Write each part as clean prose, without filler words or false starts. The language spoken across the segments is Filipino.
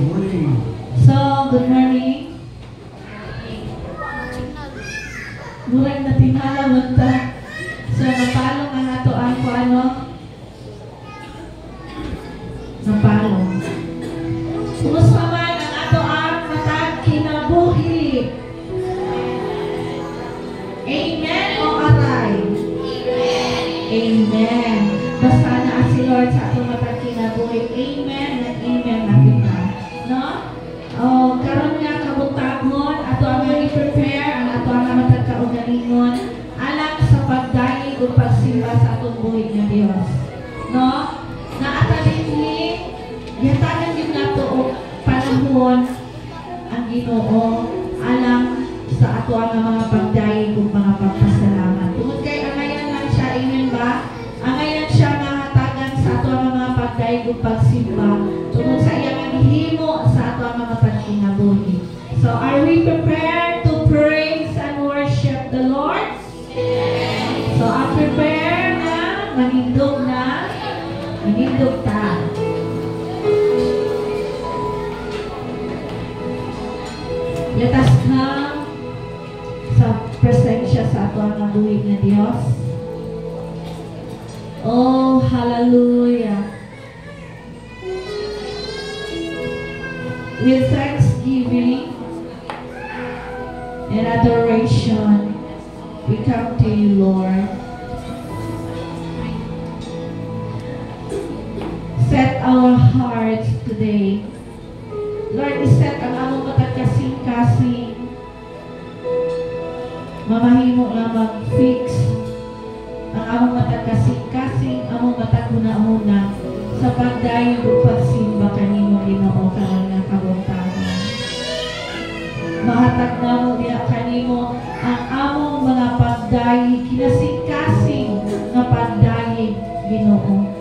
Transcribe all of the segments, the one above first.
morning. So, good morning. Murag na tingala mo ta. So, napalong ang ato ang ano? Napalong. Kumusta man ang ato ang matag kinabuhi? Amen o aray? Amen. Basta na si Lord sa ato matag kinabuhi. Amen at amen na kita. No? O, karon nga kabutagon, ato ang i-prepare, ang ato ang matag kaugalingon, alang sa pagdaig o pagsimba sa atong buhay ng Diyos. No? Na atadinhi, yatagan din nato o panahon ang Ginoo alang sa ato ang mga pagdaig o mga pagpasalamat. Tungod kay angayan lang siya, amen ba? Angayan siya nga hatagan sa ato ang mga pagdaig o pagsimba. Tungod sa iyang himo sa ato ang mga pagkinabuhi. So, are we prepared to praise and worship the Lord? So, I'm prepared na manindog ta. Let us come sa presensya sa ato ang buhay na Diyos. Oh, hallelujah. With thanksgiving and adoration, we come to you, Lord. Set our hearts today. Lord, iset ang among matagkasing-kasing. Mamahimo nga mag-fix ang among matagkasing-kasing, among mataguna-una sa pagdayo o pagsimba kanimo Ginoo karon nga kabuntagon. Mahatag namo diha kanimo ang among mga pagdayo kinasing-kasing nga pagdayo Ginoo.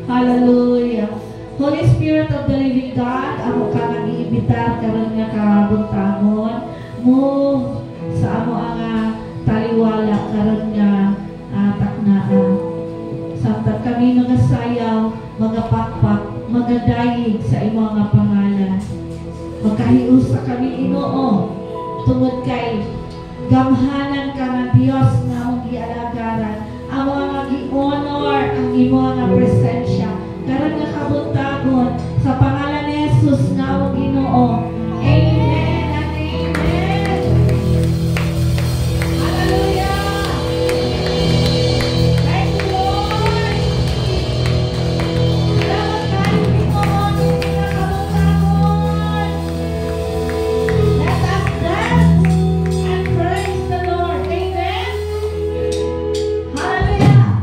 Hallelujah. Holy Spirit of the living God, amo ka nga giimbitar karon nga kabuntagon. Move sa amo ang taliwala karon nga taknaan. Samtang kami mga sayaw, mga pakpak, mga dayig sa imo nga pangalan. Magkahius sa kami Ginoo tungod kay gamhanan ka nga Dios nga among gialagaran. Amo nga gi-honor ang imo nga presensya. Karon nga kabuntagon sa pangalan ni Jesus nga among Ginoo. Amen and amen. Hallelujah. Thank you, Lord. Salamat kayo Ginoo nga kabuntagon. Let us dance and praise the Lord. Amen. Hallelujah.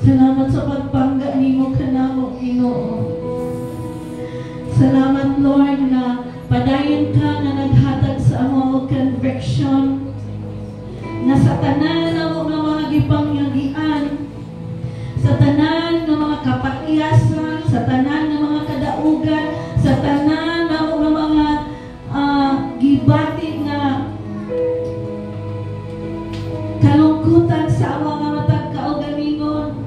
Salamat sa pagpangga nimo kanamo, Ginoo. Salamat, Lord, na padayon ka nga naghatag sa among conviction na sa tanan na mga gipangyagian, sa tanan ng mga kapatiyasan, sa tanan ng mga kadaugan, sa tanan ng mga gibati na kalungkutan sa mga matag kaugalingon.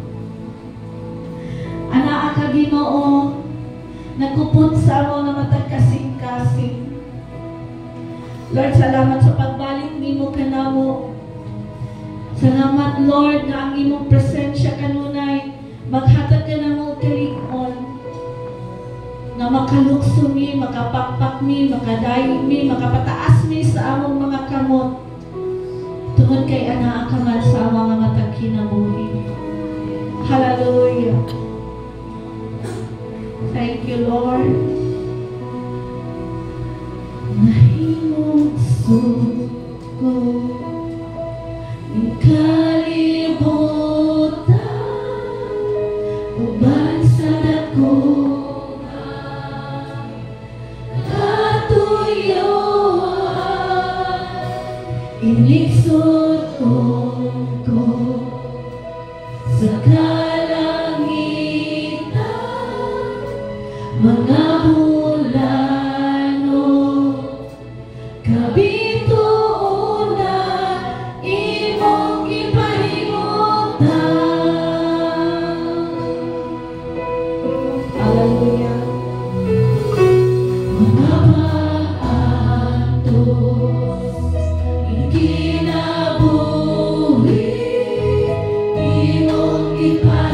Anaa ka, Ginoo, nagkupot sa mga matag kasing-kasing. Lord, salamat sa pagbalik nimo kanamo. Salamat, Lord, na ang imong presensya kanunay maghatag ka na mo kalikon na makalukso mi, makapakpak mi, makadayon mi, makapataas mi sa among mga kamot tungod kay anaa ka man sa mga matag kinabuhi. Hallelujah. Thank you, Lord. Nahimong suko kalibutan uban sa dako katuyuan iniksod ko sa kalangitan mga bulano kabituon na imong ipahimutan. Hallelujah. Mga paantos ikinabuhi imong ipahimutan.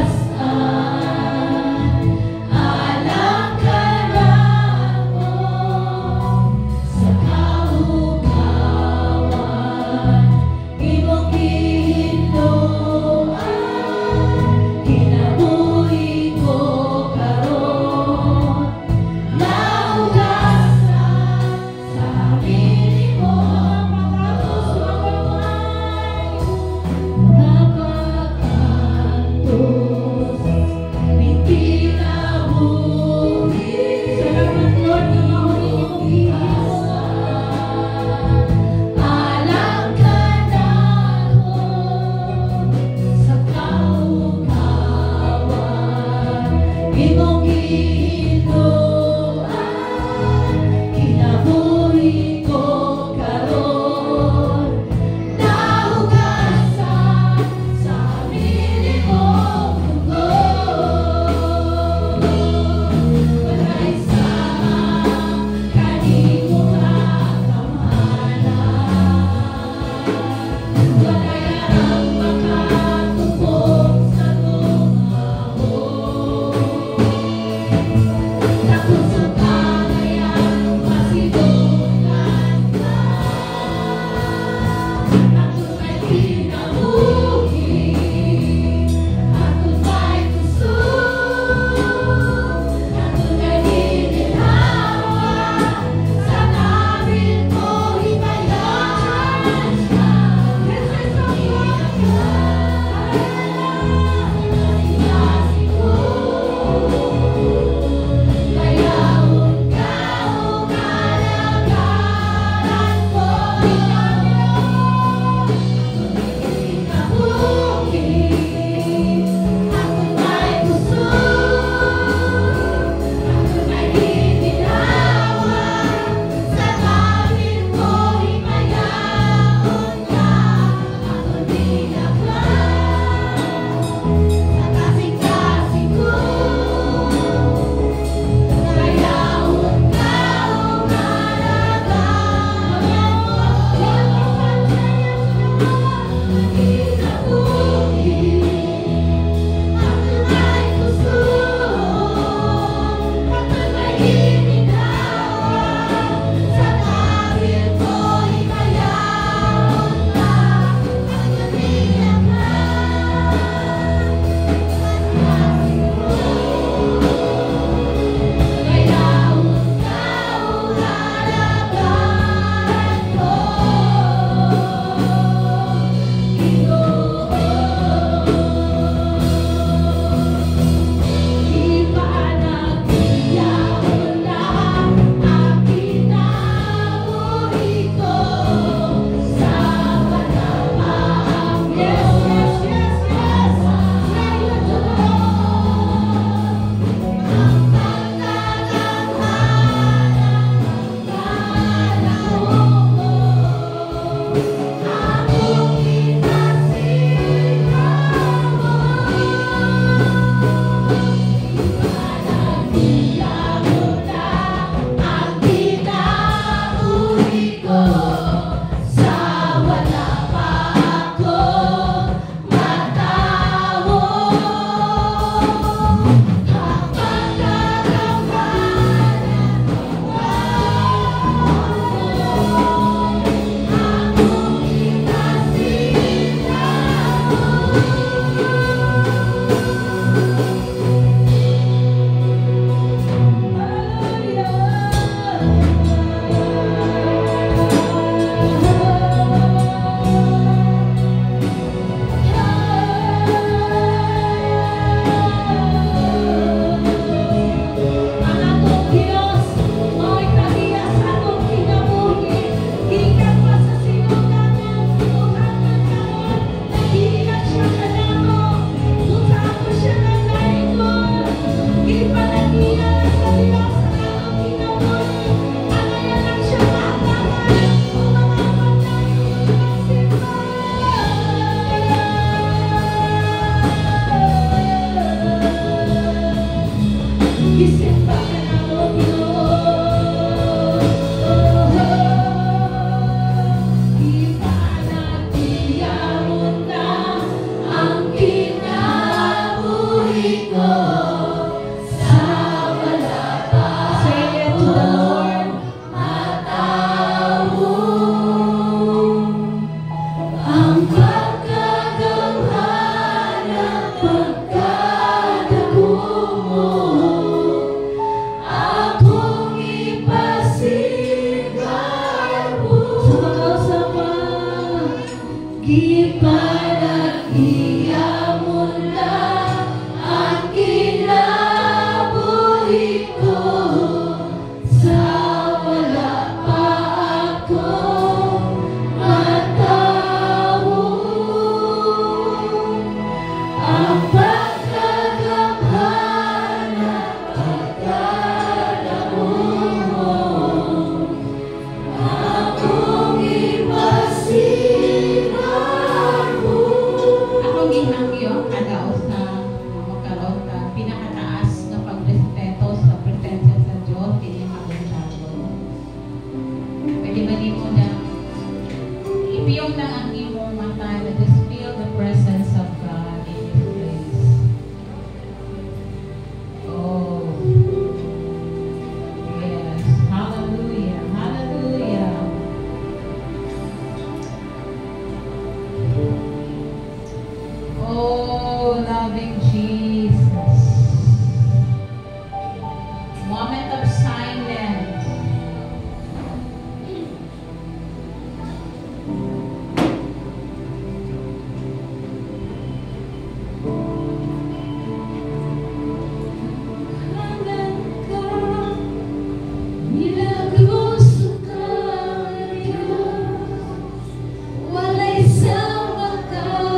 Walay sa makalimutan.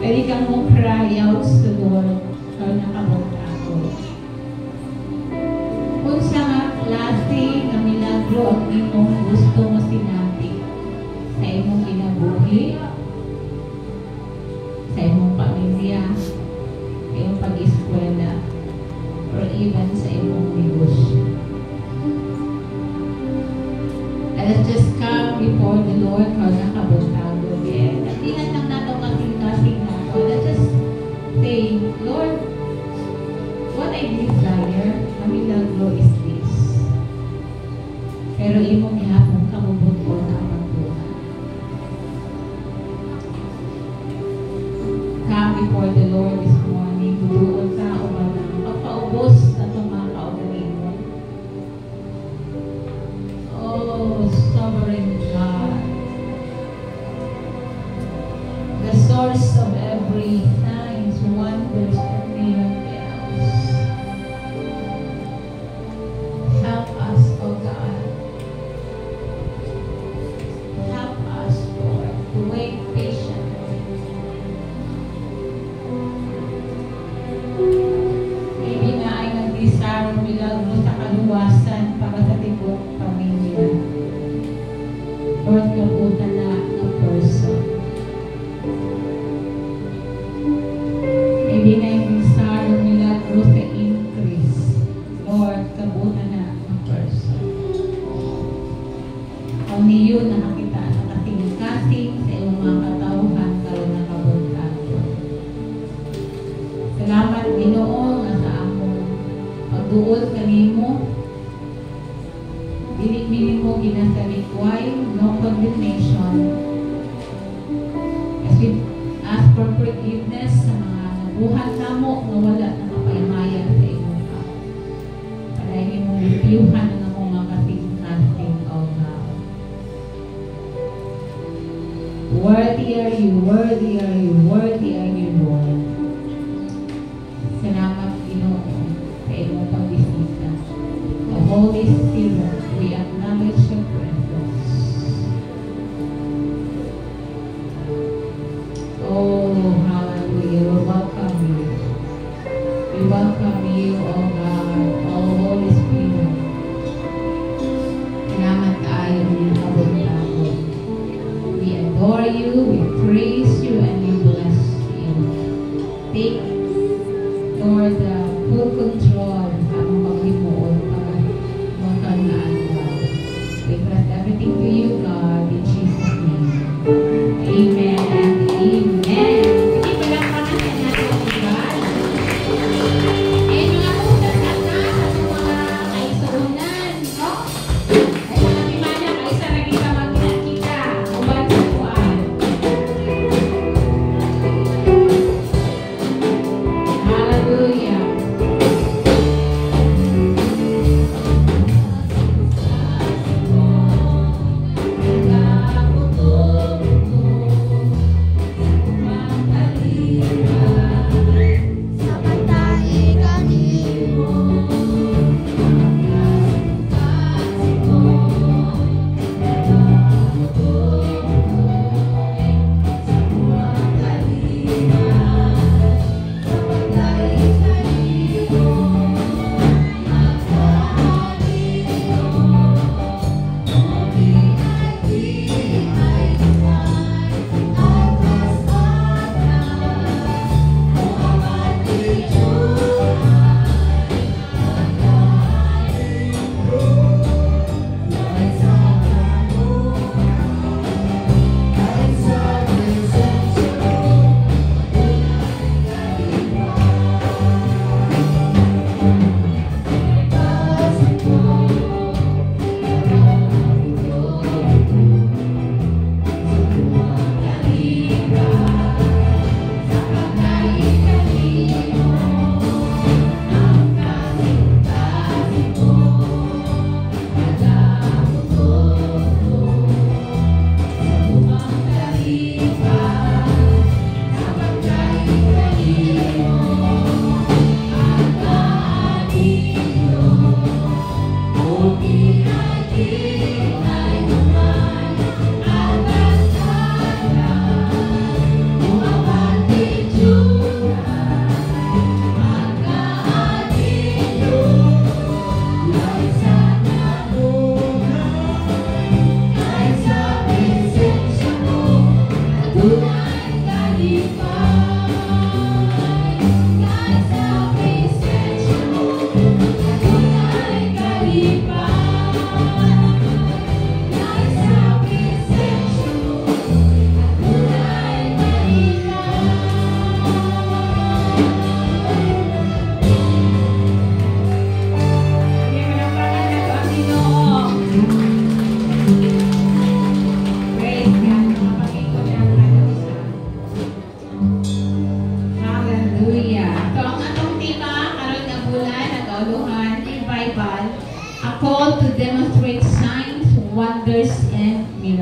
Pwede kang mong cry out sa Lord kung nakabot ako. Kung sa klase na milagro ang imong gusto mo sinabi sa imong kinabuhi, sa imong pamilya, sa imong pag-eskwela, or even sa imong negosyo. Let us just come before the Lord kung nakabot ako. At ilan lang nato kasing-kasing na. Let's just say, Lord, what I desire, a milagro is this. Pero imong ihapon kamubot ko na ang buhay. Come before the Lord this morning, buduon sa umalang, pagpaubos na itong mga kaugalingon. Oh, sovereign God, the source of every signs, wonders, and miracles. Help us, O God. Help us, Lord, to wait patiently. Maybe na ay nag-desire ng milagro sa kaluwasan para sa tibok pamilya. Lord, kabutan na ng person. Maybe na yung desire ng milagro sa increase. Lord, kabutan na ng person. Only you nakakita na kasing-kasing sa iyong mga katauhan karon na kabuntan. Salamat, Ginoo, nga sa among pagduol kanimo. Dili mo ginasalikway, no condemnation. As we ask for forgiveness sa mga nabuhat namo na wala na kapayamayan sa imong ka. Palahin mo reviewhan na mo mga kasing-kasing, O God. Worthy are you, worthy are you, worthy are you, Lord. Salamat, Ginoo, sa imong pagbisita. The Holy Spirit, we acknowledge your presence. Oh, hallelujah. We welcome you. We welcome you, oh God, oh Holy Spirit. Salamat kayo ng kabuntagon. We adore you, we praise you, and we bless you. Take, Lord, full control sa among paghimuon para makanaan, God. We trust everything to you, God, in Jesus' name. Amen and amen. Sige, palakpakan na natin ang God. Eh, mga putas at nasa mga kaisunan, no? Ay, mga pimana, kaisa na kita magkita. Uban sa kuwan. Hallelujah. Johan Revival, a call to demonstrate signs, wonders, and miracles.